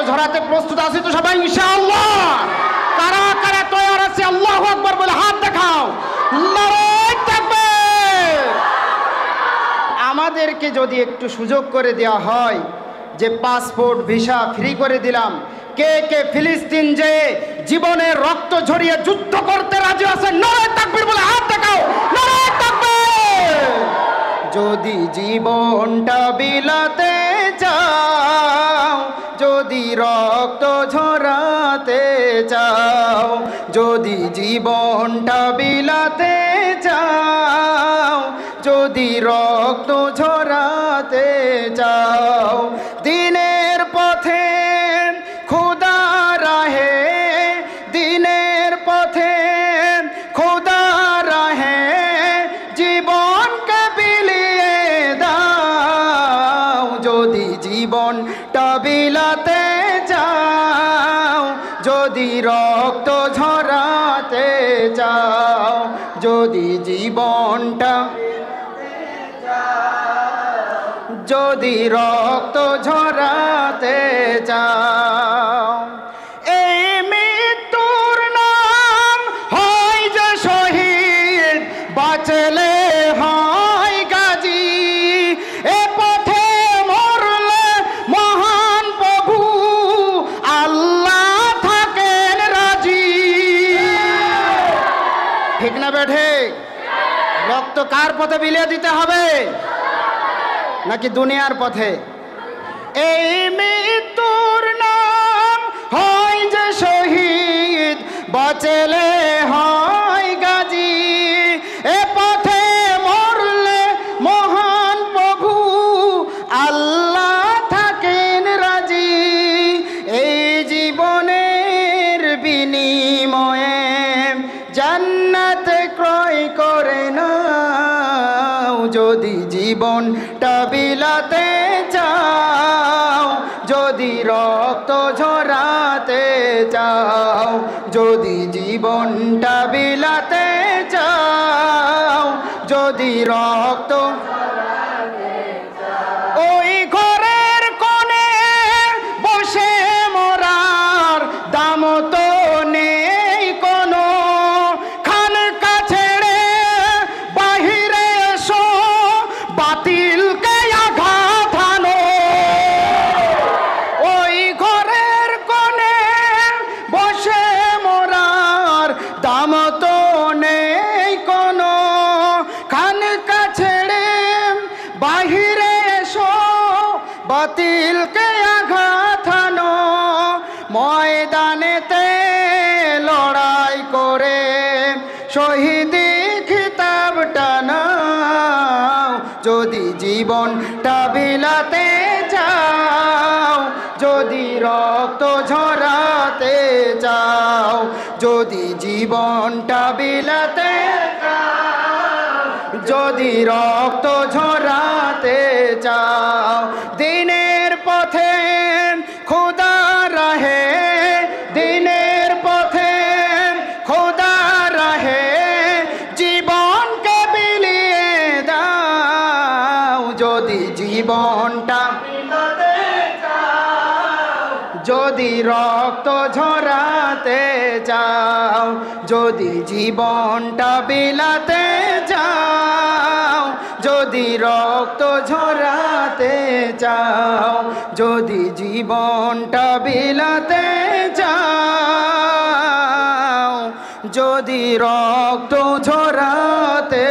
ঝরাতে প্রস্তুত আছি তো সবাই ইনশাআল্লাহ? কারা কারা তৈরি আছে আল্লাহু আকবার বলে হাত দেখাও। নারায়ে তাকবীর। আমাদেরকে যদি একটু সুযোগ করে দেওয়া হয় যে পাসপোর্ট ভিসা ফ্রি করে দিলাম, কে কে ফিলিস্তিন যে জীবনের রক্ত ঝরিয়ে যুদ্ধ করতে রাজি আছে? নারায়ে তাকবীর বলে হাত দেখাও। নারায়ে তাকবীর। যদি জীবনটা বিলাতে চাও, যদি রক্ত ঝরাতে চাও, যদি জীবনটা বিলাতে চাও, যদি রক্ত ঝরাতে চাও, দিনের পথে খোদা রাহে, দিনের পথে খোদা রাহে জীবনকে বিলিয়ে দাও। যদি জীবনটা বিলাতে চাও, যদি রক্ত ঝরাতে চাও, যদি জীবনটা যদি রক্ত ঝরাতে চাও। এই মৃত্যুর নাম হয় যে শহীদ, বাঁচলে হয় গাজী। এ পথে মরলে মহান প্রভু আল্লাহ থাকেন রাজি। ঠিক না বেঠে? রক্ত কার পথে বিলিয়ে দিতে হবে? নাকি দুনিয়ার পথে? এই মৃত্যুর নাম হয় যে শহীদ, বাঁচলে হয় গাজী। এ পথে মরলে মহান প্রভু আল্লাহ থাকেন রাজি। এই জীবনের বিনিময়ে জান্নাত ক্রয় করে নাও। যদি জীবনটা বিলাতে চাও, যদি রক্ত ঝরাতে চাও, যদি জীবনটা বিলাতে চাও, যদি রক্ত ওই ঘরের কোণে বসে মরার দাম তো নেই কোনো। খানকা ছেড়ে বাহিরে এসো, বাতিলকে আঘাত হানো। ওই ঘরের কোণে বসে মরার দাম তো নেই কোনো। খানকা ছেড়ে বাহিরে এসো, বাতিলকে আঘাত হানো। ময়দানেতে লড়াই করে শহীদি খিতাবটা নাও। যদি জীবনটা বিলাতে চাও, যদি রক্ত ঝরাতে চাও, যদি জীবনটা বিলাতে চাও, যদি রক্ত ঝরাতে চাও, দিনের পথে খোদা রাহে, দিনের পথে খোদা রাহে জীবনকে বিলিয়ে দাও। যদি জীবনটা বিলাতে চাও, যদি রক্ত ঝরাতে চাও, যদি জীবনটা বিলাতে চাও, যদি রক্ত ঝরাতে চাও, যদি জীবনটা বিলাতে চাও, যদি রক্ত ঝরাতে